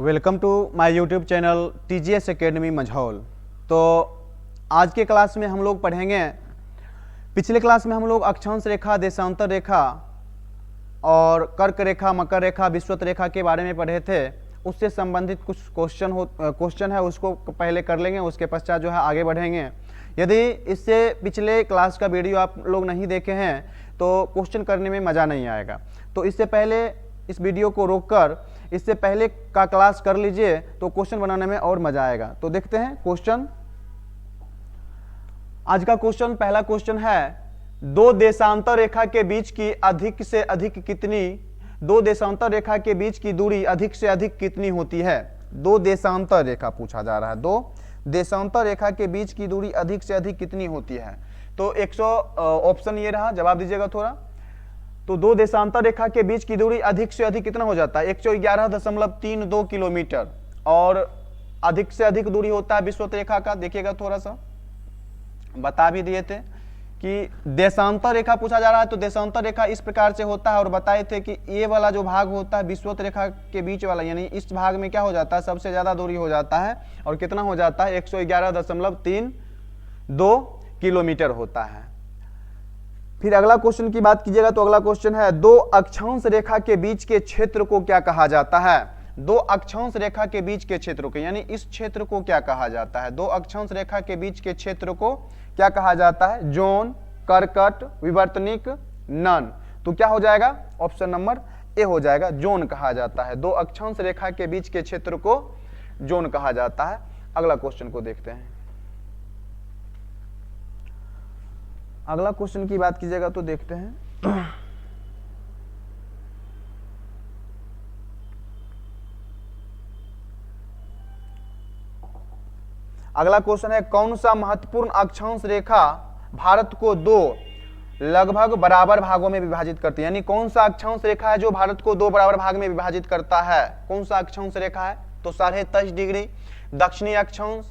Welcome to my YouTube channel TGS academy Manjhaul. तो आज के क्लास में हम लोग पढ़ेंगे, पिछले क्लास में हम लोग अक्षांश रेखा, देशांतर रेखा और कर्क रेखा, मकर रेखा, विषुवत रेखा के बारे में पढ़े थे। उससे संबंधित कुछ क्वेश्चन है, उसको पहले कर लेंगे, उसके पश्चात जो है आगे बढ़ेंगे। यदि इससे पिछले क्लास का वीडियो आप लोग नहीं देखे हैं तो क्वेश्चन करने में मज़ा नहीं आएगा। तो इससे पहले इस वीडियो को रोककर इससे पहले का क्लास कर लीजिए तो क्वेश्चन बनाने में और मजा आएगा। तो देखते हैं क्वेश्चन। आज का क्वेश्चन, पहला क्वेश्चन है, दो देशांतर रेखा के बीच की अधिक से अधिक कितनी, दो देशांतर रेखा के बीच की दूरी अधिक से अधिक कितनी होती है। दो देशांतर रेखा पूछा जा रहा है, दो देशांतर रेखा के बीच की दूरी अधिक से अधिक कितनी होती है। तो 100 ऑप्शन ये रहा, जवाब दीजिएगा थोड़ा। तो दो देशांतर रेखा के बीच की दूरी अधिक से अधिक कितना हो जाता है, 111.32 किलोमीटर। और अधिक से अधिक दूरी होता है विषुवत रेखा का, देखिएगा थोड़ा सा बता भी दिए थे कि देशांतर रेखा पूछा जा रहा है। तो देशांतर रेखा इस प्रकार से होता है और बताए थे कि ये वाला जो भाग होता है विषुवत रेखा के बीच वाला, यानी इस भाग में क्या हो जाता है, सबसे ज्यादा दूरी हो जाता है। और कितना हो जाता है, 111.32 किलोमीटर होता है। फिर अगला क्वेश्चन की बात कीजिएगा तो अगला क्वेश्चन है, दो अक्षांश रेखा के बीच के क्षेत्र को क्या कहा जाता है। दो अक्षांश रेखा के बीच के क्षेत्र को, यानी इस क्षेत्र को क्या कहा जाता है। दो अक्षांश रेखा के बीच के क्षेत्र को क्या कहा जाता है, जोन, कर्कट, विवर्तनिक, नन। तो क्या हो जाएगा, ऑप्शन नंबर ए हो जाएगा, जोन कहा जाता है। दो अक्षांश रेखा के बीच के क्षेत्र को जोन कहा जाता है। अगला क्वेश्चन को देखते हैं। अगला क्वेश्चन की बात कीजिएगा तो देखते हैं, अगला क्वेश्चन है, कौन सा महत्वपूर्ण अक्षांश रेखा भारत को दो लगभग बराबर भागों में विभाजित करती है। यानी कौन सा अक्षांश रेखा है जो भारत को दो बराबर भाग में विभाजित करता है। कौन सा अक्षांश रेखा है, तो 23.5 डिग्री दक्षिणी अक्षांश,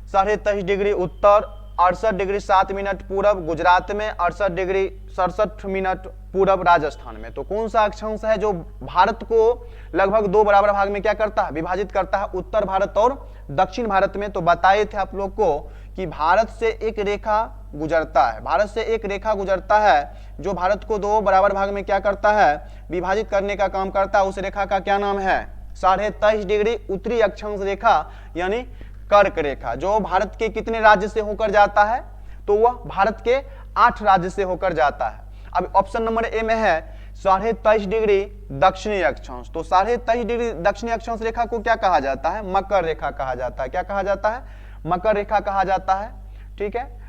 23.5 डिग्री उत्तर, 68 डिग्री 7 मिनट पूरब गुजरात में, 68 डिग्री 67 मिनट पूरब राजस्थान में। तो कौन सा अक्षांश है जो भारत को लगभग दो बराबर भाग में क्या करता है, विभाजित करता है, उत्तर भारत और दक्षिण भारत में। तो बताए थे आप लोग को कि भारत से एक रेखा गुजरता है, भारत से एक रेखा गुजरता है जो भारत को दो बराबर भाग में क्या करता है, विभाजित करने का काम करता है। उस रेखा का क्या नाम है, 23.5 डिग्री उत्तरी अक्षांश रेखा, यानी कर्क रेखा, जो भारत के कितने राज्य से होकर जाता है, तो वह भारत के 8 राज्य से होकर जाता है। अब ऑप्शन नंबर ए में है 23.5 डिग्री दक्षिणी अक्षांश। तो 23.5 डिग्री दक्षिणी अक्षांश रेखा को क्या कहा जाता है, मकर रेखा कहा जाता है। क्या कहा जाता है, मकर रेखा कहा जाता है। ठीक है,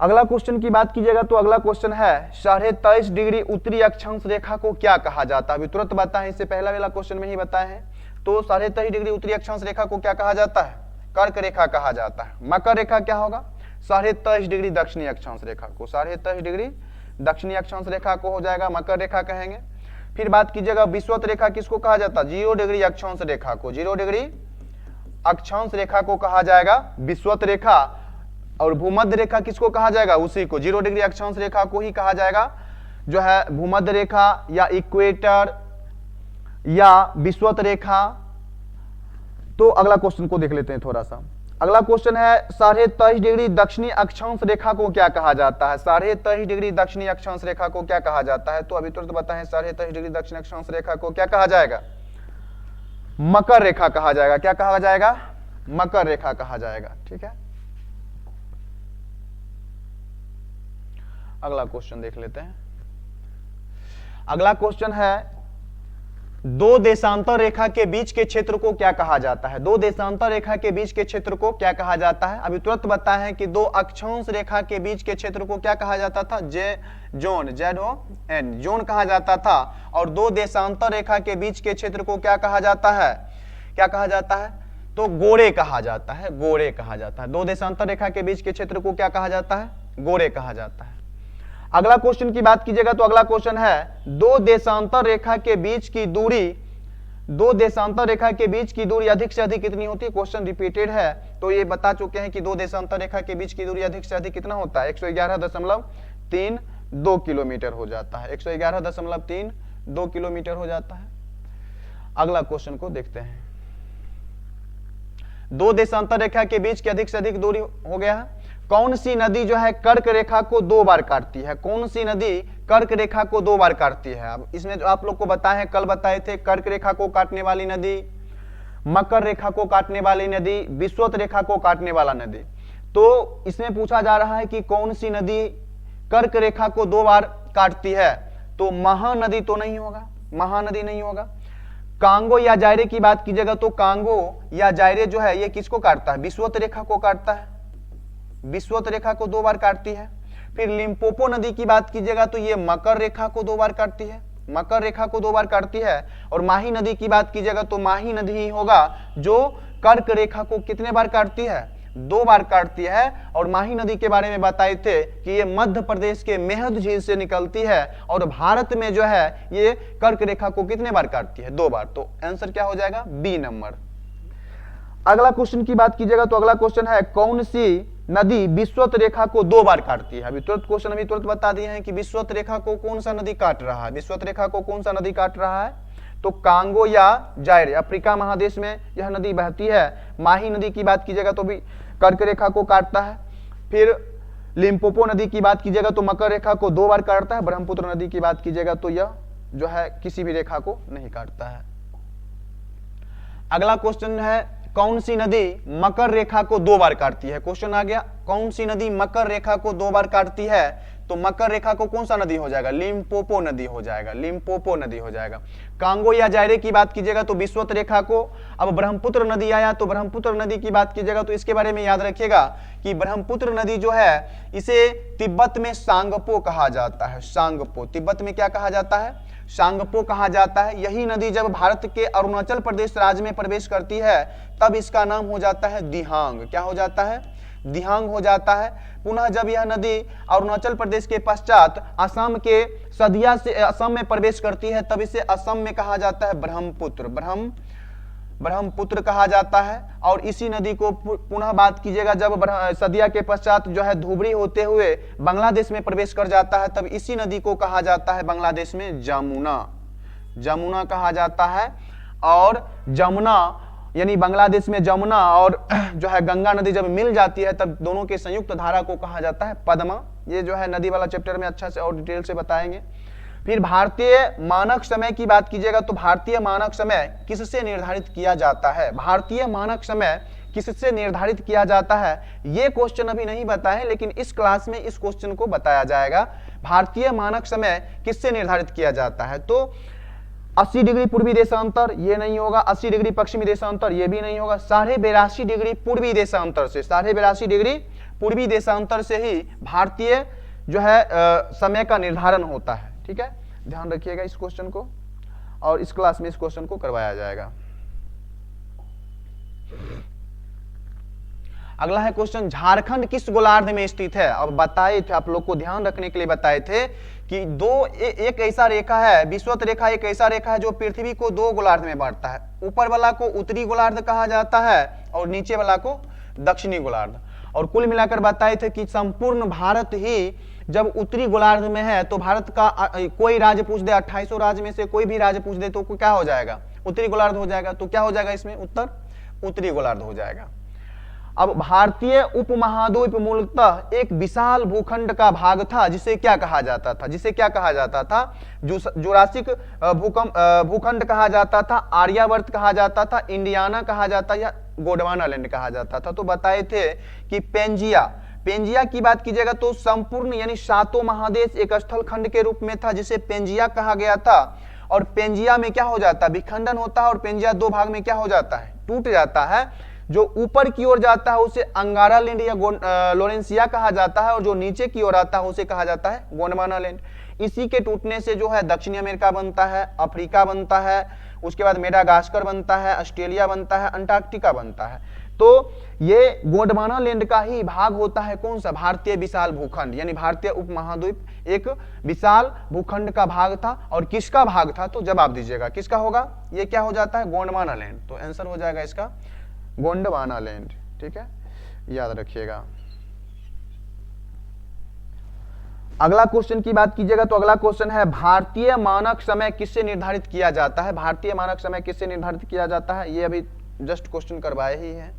अगला क्वेश्चन की बात कीजिएगा तो अगला क्वेश्चन है, 23.5 डिग्री उत्तरी अक्षांश रेखा को क्या कहा जाता है। अभी तुरंत बताएं, इससे पहला वाला क्वेश्चन में ही बताए हैं। तो 23.5 डिग्री उत्तरी अक्षांश रेखा को क्या कहा जाता है, कर्क रेखा कहा जाता है। मकर रेखा क्या होगा, 23.5 डिग्री दक्षिणी अक्षांश रेखा को, 23.5 डिग्री दक्षिणी अक्षांश रेखा को हो जाएगा मकर रेखा कहेंगे। फिर बात कीजिएगा विषुवत रेखा किसको कहा जाता है, 0 डिग्री अक्षांश रेखा को, 0 डिग्री अक्षांश रेखा को कहा जाएगा विषुवत रेखा। और भूमध्य रेखा किसको कहा जाएगा, उसी को, 0 डिग्री अक्षांश रेखा को ही कहा जाएगा, जो है भूमध्य रेखा या इक्वेटर या विषुवत रेखा। तो अगला क्वेश्चन को देख लेते हैं थोड़ा सा। अगला क्वेश्चन है, 23.5 डिग्री दक्षिणी अक्षांश रेखा को क्या कहा जाता है। 23.5 डिग्री दक्षिणी अक्षांश रेखा को क्या कहा जाता है, तो अभी तुरंत बताएं, 23.5 डिग्री दक्षिण अक्षांश रेखा को क्या कहा जाएगा, मकर रेखा कहा जाएगा। क्या कहा जाएगा, मकर रेखा कहा जाएगा। ठीक है, अगला क्वेश्चन देख लेते हैं। अगला क्वेश्चन है, दो देशांतर रेखा के बीच के क्षेत्र को क्या कहा जाता है। दो देशांतर रेखा के बीच के क्षेत्र को क्या कहा जाता है। अभी तुरंत बताए हैं कि दो अक्षांश रेखा के बीच के क्षेत्र को क्या कहा जाता था, जोन, ZON, जोन कहा जाता था। और दो देशांतर रेखा के बीच के क्षेत्र को क्या कहा जाता है, क्या कहा जाता है, तो गोरे कहा जाता है, गोरे कहा जाता है। दो देशांतर रेखा के बीच के क्षेत्र को क्या कहा जाता है, गोरे कहा जाता है। अगला क्वेश्चन की बात कीजिएगा तो अगला क्वेश्चन है, दो देशांतर रेखा के बीच की दूरी, दो देशांतर रेखा के बीच की दूरी अधिक से अधिक कितनी होती है। क्वेश्चन रिपीटेड है, तो ये बता चुके हैं कि दो देशांतर रेखा के बीच की दूरी अधिक से अधिक कितना होता है, 111.32 किलोमीटर हो जाता है, 111.32 किलोमीटर हो जाता है। अगला क्वेश्चन को देखते हैं। दो देशांतर रेखा के बीच की अधिक से अधिक दूरी हो गया है। कौन सी नदी जो है कर्क रेखा को 2 बार काटती है? कौन सी नदी कर्क रेखा को 2 बार काटती है? अब इसमें जो आप लोग को बताए, कल बताए थे, कर्क रेखा को काटने वाली नदी, मकर रेखा को काटने वाली नदी, विषुवत रेखा को काटने वाला नदी। तो इसमें पूछा जा रहा है कि कौन सी नदी कर्क रेखा को 2 बार काटती है? तो महानदी तो नहीं होगा, महानदी नहीं होगा। कांगो या जायरे की बात कीजिएगा तो कांगो या जायरे जो है ये किसको काटता है? विषुवत रेखा को काटता है, विषुवत रेखा को 2 बार काटती है। फिर लिम्पोपो नदी की बात कीजिएगा तो ये मकर रेखा को 2 बार काटती है, मकर रेखा को 2 बार काटती है। और माही नदी की बात कीजिएगा तो माही नदी ही होगा जो कर्क रेखा को कितने बार काटती है? 2 बार काटती है। और माही नदी के बारे में बताए थे कि ये मध्य प्रदेश के मेहद झील से निकलती है और भारत में जो है ये कर्क रेखा को कितने बार काटती है? 2 बार। तो आंसर क्या हो जाएगा? B number. अगला क्वेश्चन की बात कीजिएगा तो अगला क्वेश्चन है कौन सी नदी विषुवत रेखा को 2 बार काटती है? अभी तुरंत क्वेश्चन अभी तुरंत बता दिए हैं कि विषुवत रेखा को कौन सा नदी काट रहा है, विषुवत रेखा को कौन सा नदी काट रहा है? तो कांगो या जायरे, अफ्रीका महादेश में यह नदी बहती है। माही नदी की बात कीजिएगा तो भी कर्क रेखा को काटता है। फिर लिम्पोपो नदी की बात कीजिएगा तो मकर रेखा को 2 बार काटता है। ब्रह्मपुत्र नदी की बात कीजिएगा तो यह जो है किसी भी रेखा को नहीं काटता है। अगला क्वेश्चन है कौन सी नदी मकर रेखा को 2 बार काटती है? क्वेश्चन आ गया कौन सी नदी मकर रेखा को 2 बार काटती है? तो मकर रेखा को कौन सा नदी हो जाएगा? लिम्पोपो नदी हो जाएगा, लिम्पोपो नदी हो जाएगा। कांगो या जायरे की बात कीजिएगा तो विषुवत रेखा को। अब ब्रह्मपुत्र नदी आया तो ब्रह्मपुत्र नदी की बात कीजिएगा तो इसके बारे में याद रखिएगा कि ब्रह्मपुत्र नदी जो है इसे तिब्बत में सांगपो कहा जाता है, सांगपो। तिब्बत में क्या कहा जाता है? सांगपो कहा जाता है। यही नदी जब भारत के अरुणाचल प्रदेश राज्य में प्रवेश करती है तब इसका नाम हो जाता है दिहांग। क्या हो जाता है? दिहांग हो जाता है। पुनः जब यह नदी अरुणाचल प्रदेश के पश्चात असम के सदिया से असम में प्रवेश करती है तब इसे असम में कहा जाता है ब्रह्मपुत्र, ब्रह्मपुत्र कहा जाता है। और इसी नदी को पुनः बात कीजिएगा जब सदिया के पश्चात जो है धुबरी होते हुए बांग्लादेश में प्रवेश कर जाता है तब इसी नदी को कहा जाता है बांग्लादेश में जमुना, जमुना कहा जाता है। और जमुना यानी बांग्लादेश में जमुना और जो है गंगा नदी जब मिल जाती है तब दोनों के संयुक्त धारा को कहा जाता है पद्मा। ये जो है नदी वाला चैप्टर में अच्छा से और डिटेल से बताएंगे। फिर भारतीय मानक समय की बात कीजिएगा तो भारतीय मानक समय किससे निर्धारित किया जाता है? भारतीय मानक समय किससे निर्धारित किया जाता है? ये क्वेश्चन अभी नहीं बताए लेकिन इस क्लास में इस क्वेश्चन को बताया जाएगा। भारतीय मानक समय किससे निर्धारित किया जाता है? तो 80 डिग्री पूर्वी देशांतर ये नहीं होगा, 80 डिग्री पश्चिमी देशांतर ये भी नहीं होगा, 82.5 डिग्री पूर्वी देशांतर से, 82.5 डिग्री पूर्वी देशांतर से ही भारतीय जो है समय का निर्धारण होता है। ठीक है, ध्यान रखिएगा इस क्वेश्चन को और इस क्लास में इस क्वेश्चन को करवाया जाएगा। अगला है क्वेश्चन झारखंड किस गोलार्ध में स्थित है? अब बताए थे आप लोग को ध्यान रखने के लिए बताए थे कि एक ऐसा रेखा है, विषुवत रेखा एक ऐसा रेखा है जो पृथ्वी को 2 गोलार्ध में बांटता है। ऊपर वाला को उत्तरी गोलार्ध कहा जाता है और नीचे वाला को दक्षिणी गोलार्ध। और कुल मिलाकर बताए थे कि संपूर्ण भारत ही जब उत्तरी गोलार्ध में है तो भारत का कोई राज्य पूछ दे, 2800 राज्य में से कोई भी राज्य पूछ दे तो क्या हो जाएगा? उत्तरी गोलार्ध हो जाएगा। तो क्या हो जाएगा इसमें उत्तर? उत्तरी गोलार्ध हो जाएगा। अब भारतीय उपमहाद्वीप मूलतः एक विशाल भूखंड का भाग था जिसे क्या कहा जाता था? जिसे क्या कहा जाता था? जुरासिक भूखंड कहा जाता था, आर्यावर्त कहा जाता था, इंडियाना कहा जाता या गोंडवाना लैंड कहा जाता था। तो बताए थे कि पेंजिया की बात कीजिएगा तो संपूर्ण यानी 7 महादेश एक स्थल खंड के रूप में था जिसे पेंजिया कहा गया था। और पेंजिया में क्या हो जाता है? विखंडन होता है और पेंजिया 2 भाग में क्या हो जाता है? टूट जाता है। जो ऊपर की ओर जाता है उसे अंगारा लैंड या लोरेंसिया कहा जाता है और जो नीचे की ओर आता है उसे कहा जाता है गोंडवाना लैंड। इसी के टूटने से जो है दक्षिणी अमेरिका बनता है, अफ्रीका बनता है, उसके बाद मेडागास्कर बनता है, ऑस्ट्रेलिया बनता है, अंटार्कटिका बनता है। तो ये गोंडवाना लैंड का ही भाग होता है कौन सा? भारतीय विशाल भूखंड यानी भारतीय उपमहाद्वीप एक विशाल भूखंड का भाग था। और किसका भाग था? तो जवाब दीजिएगा किसका होगा? ये क्या हो जाता है? गोंडवाना लैंड। तो आंसर हो जाएगा इसका गोंडवाना लैंड। ठीक है, याद रखिएगा। अगला क्वेश्चन की बात कीजिएगा तो अगला क्वेश्चन है भारतीय मानक समय किससे निर्धारित किया जाता है? भारतीय मानक समय किससे निर्धारित किया जाता है? ये अभी जस्ट क्वेश्चन करवाए ही है।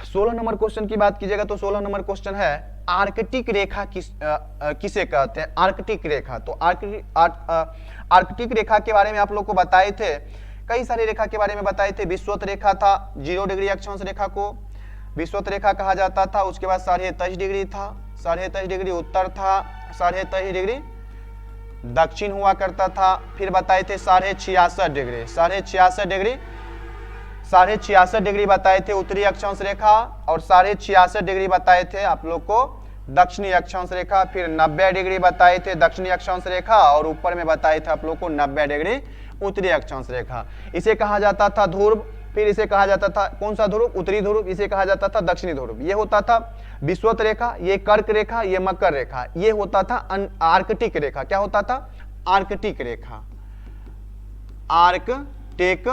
16 नंबर क्वेश्चन की बात कीजिएगा तो 16 नंबर क्वेश्चन है आर्कटिक रेखा किसे कहते हैं? आर्कटिक रेखा। तो आर्कटिक रेखा के बारे में आप लोग को बताए थे, कई सारी रेखा के बारे में बताए थे। विषुवत रेखा था, 0 डिग्री अक्षांश रेखा को विषुवत रेखा कहा जाता था। उसके बाद 23.5 डिग्री था, 23.5 डिग्री उत्तर था, 23.5 डिग्री दक्षिण हुआ करता था। फिर बताए थे 66.5 डिग्री, 66.5 डिग्री बताए थे उत्तरी अक्षांश रेखा, और 66.5 डिग्री बताए थे आप लोग को दक्षिणी अक्षांश रेखा। फिर 90 डिग्री बताए थे दक्षिणी अक्षांश रेखा, और ऊपर में बताए थे आप लोग को 90 डिग्री उत्तरी अक्षांश रेखा। इसे कहा जाता था ध्रुव। फिर इसे कहा जाता था कौन सा ध्रुव? उत्तरी ध्रुव। इसे कहा जाता था दक्षिणी ध्रुव। ये होता था विषुवत रेखा, ये कर्क रेखा, ये मकर रेखा। ये होता था आर्कटिक रेखा। क्या होता था? आर्कटिक रेखा, आर्कटिक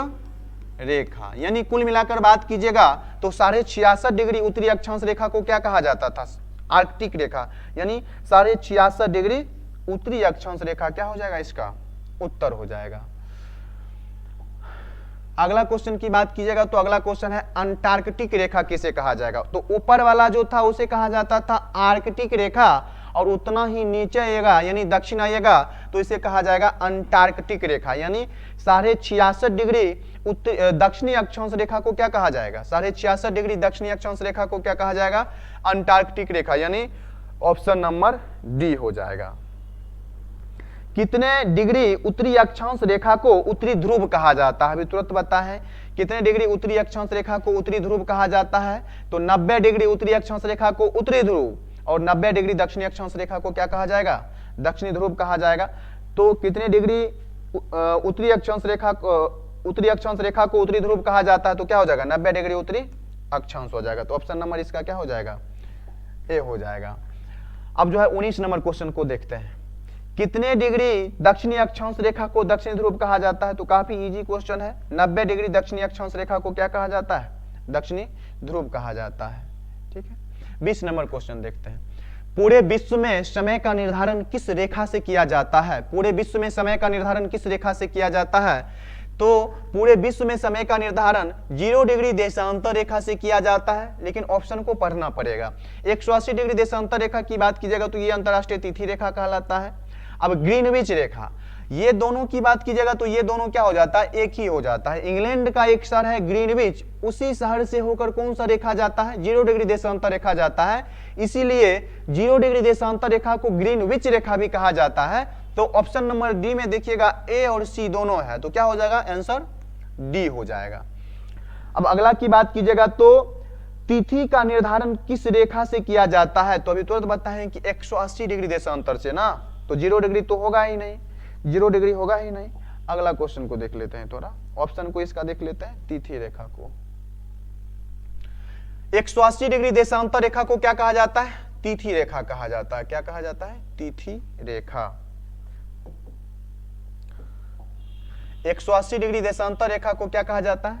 रेखा। यानी कुल मिलाकर बात कीजिएगा तो 66.5 डिग्री उत्तरी अक्षांश रेखा को क्या कहा जाता था? आर्कटिक रेखा। यानी 66.5 डिग्री उत्तरी अक्षांश रेखा क्या हो जाएगा? इसका उत्तर हो जाएगा। अगला क्वेश्चन की बात कीजिएगा तो अगला क्वेश्चन है अंटार्कटिक रेखा किसे कहा जाएगा? तो ऊपर वाला जो था उसे कहा जाता था आर्कटिक रेखा, और उतना ही नीचे आएगा यानी दक्षिण आएगा तो इसे कहा जाएगा अंटार्कटिक रेखा। यानी 66.5 डिग्री दक्षिणी अक्षांश रेखा को क्या कहा जाएगा? 66.5 डिग्री दक्षिणी अक्षांश रेखा को क्या कहा जाएगा? अंटार्कटिक रेखा। यानी ऑप्शन नंबर डी हो जाएगा। कितने डिग्री उत्तरी अक्षांश रेखा को उत्तरी ध्रुव कहा जाता है? अभी तुरंत बता है कितने डिग्री उत्तरी अक्षांश रेखा को उत्तरी ध्रुव कहा जाता है? तो 90 डिग्री उत्तरी अक्षांश रेखा को उत्तरी ध्रुव, और 90 डिग्री दक्षिणी अक्षांश रेखा को क्या कहा जाएगा? दक्षिणी ध्रुव कहा जाएगा। तो कितने डिग्री उत्तरी अक्षांश रेखा को उत्तरी ध्रुव कहा जाता है? तो क्या हो जाएगा? 90 डिग्री उत्तरी अक्षांश हो जाएगा। तो ऑप्शन नंबर इसका क्या हो जाएगा? ए हो जाएगा। अब जो है 19 नंबर क्वेश्चन को देखते हैं। कितने डिग्री दक्षिणी अक्षांश रेखा को दक्षिणी ध्रुव कहा जाता है? तो काफी इजी क्वेश्चन है। 90 डिग्री दक्षिणी अक्षांश रेखा को क्या कहा जाता है? दक्षिणी ध्रुव कहा जाता है। ठीक है। 20 नंबर क्वेश्चन देखते हैं। पूरे विश्व में समय का निर्धारण किस रेखा से किया जाता है? पूरे विश्व में समय का निर्धारण किस रेखा से किया जाता है? तो पूरे विश्व में समय का निर्धारण 0 डिग्री देशांतर रेखा से किया जाता है, लेकिन ऑप्शन को पढ़ना पड़ेगा। 180 डिग्री देशांतर रेखा की बात कीजिएगा तो ये अंतरराष्ट्रीय तिथि रेखा कहलाता है। अब ग्रीनविच रेखा, ये दोनों की बात कीजिएगा तो ये दोनों क्या हो जाता है? एक ही हो जाता है। इंग्लैंड का एक शहर है ग्रीनविच, उसी शहर से होकर कौन सा रेखा जाता है? 0 डिग्री देशांतर रेखा जाता है। इसीलिए 0 डिग्री देशांतर रेखा को ग्रीनविच रेखा भी कहा जाता है। तो ऑप्शन नंबर डी में देखिएगा ए और सी दोनों है, तो क्या हो जाएगा? आंसर डी हो जाएगा। अब अगला की बात कीजिएगा तो तिथि का निर्धारण किस रेखा से किया जाता है? तो अभी तुरंत बताएं कि 180 डिग्री देशांतर से ना, तो 0 डिग्री तो होगा ही नहीं, 0 डिग्री होगा ही नहीं। अगला क्वेश्चन को देख लेते हैं, थोड़ा ऑप्शन को इसका देख लेते हैं। तिथि रेखा को 180 डिग्री देशांतर रेखा को क्या कहा जाता है? तिथि रेखा कहा जाता है। क्या कहा जाता है? तिथि रेखा। 180 डिग्री देशांतर रेखा को क्या कहा जाता है?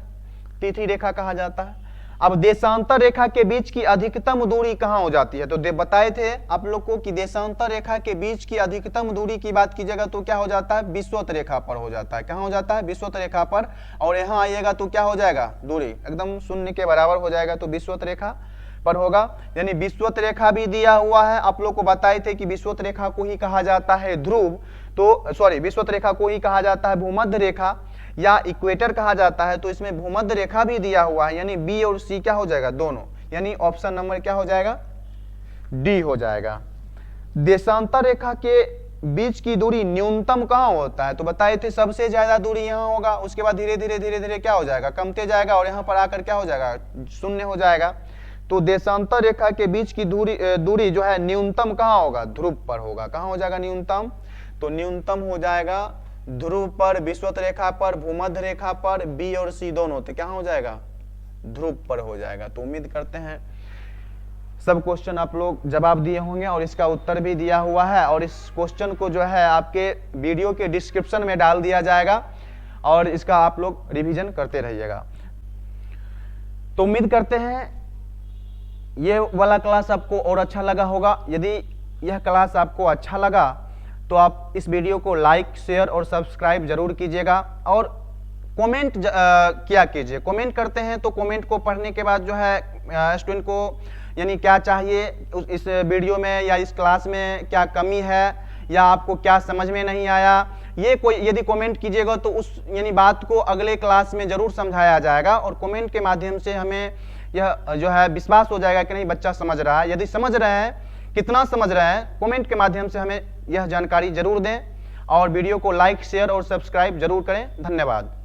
तिथि रेखा कहा जाता है। अब देशांतर रेखा के बीच की अधिकतम दूरी कहां हो जाती है? तो बताए थे आप लोग को कि देशांतर रेखा के बीच की अधिकतम दूरी की बात कीजिएगा तो क्या हो जाता है? विषुवत रेखा पर हो जाता है। कहां हो जाता है? विषुवत रेखा पर। और यहां आइएगा तो क्या हो जाएगा? दूरी एकदम शून्य के बराबर हो जाएगा, तो विषुवत रेखा पर होगा। यानी विषुवत रेखा भी दिया हुआ है। आप लोग को बताए थे कि विषुवत रेखा को ही कहा जाता है ध्रुव, तो सॉरी विषुवत रेखा को ही कहा जाता है भूमध्य रेखा या इक्वेटर कहा जाता है। तो इसमें भूमध्य रेखा भी दिया हुआ है, यानी बी और सी क्या हो जाएगा? दोनों। यानी ऑप्शन नंबर क्या हो जाएगा? डी हो जाएगा। देशांतर रेखा के बीच की दूरी न्यूनतम कहां होता है? तो बताए थे सबसे ज्यादा दूरी यहां होगा, उसके बाद धीरे धीरे क्या हो जाएगा? कमते जाएगा, और यहां पर आकर क्या हो जाएगा? शून्य हो जाएगा। तो देशांतर रेखा के बीच की दूरी जो है न्यूनतम कहां होगा? ध्रुव पर होगा। कहां हो जाएगा न्यूनतम? तो न्यूनतम हो जाएगा ध्रुव पर, विषुवत रेखा पर, भूमध्य रेखा पर, बी और सी दोनों। तो क्या हो जाएगा? ध्रुव पर हो जाएगा। तो उम्मीद करते हैं सब क्वेश्चन आप लोग जवाब दिए होंगे और इसका उत्तर भी दिया हुआ है, और इस क्वेश्चन को जो है आपके वीडियो के डिस्क्रिप्शन में डाल दिया जाएगा, और इसका आप लोग रिवीजन करते रहिएगा। तो उम्मीद करते हैं ये वाला क्लास आपको और अच्छा लगा होगा। यदि यह क्लास आपको अच्छा लगा तो आप इस वीडियो को लाइक, शेयर और सब्सक्राइब जरूर कीजिएगा, और कमेंट किया कीजिए। कमेंट करते हैं तो कमेंट को पढ़ने के बाद जो है स्टूडेंट को यानी क्या चाहिए इस वीडियो में या इस क्लास में क्या कमी है या आपको क्या समझ में नहीं आया, ये कोई यदि कमेंट कीजिएगा तो उस यानी बात को अगले क्लास में जरूर समझाया जाएगा और कमेंट के माध्यम से हमें यह जो है विश्वास हो जाएगा कि नहीं बच्चा समझ रहा है। यदि समझ रहे हैं, कितना समझ रहे हैं, कमेंट के माध्यम से हमें यह जानकारी जरूर दें और वीडियो को लाइक शेयर और सब्सक्राइब जरूर करें। धन्यवाद।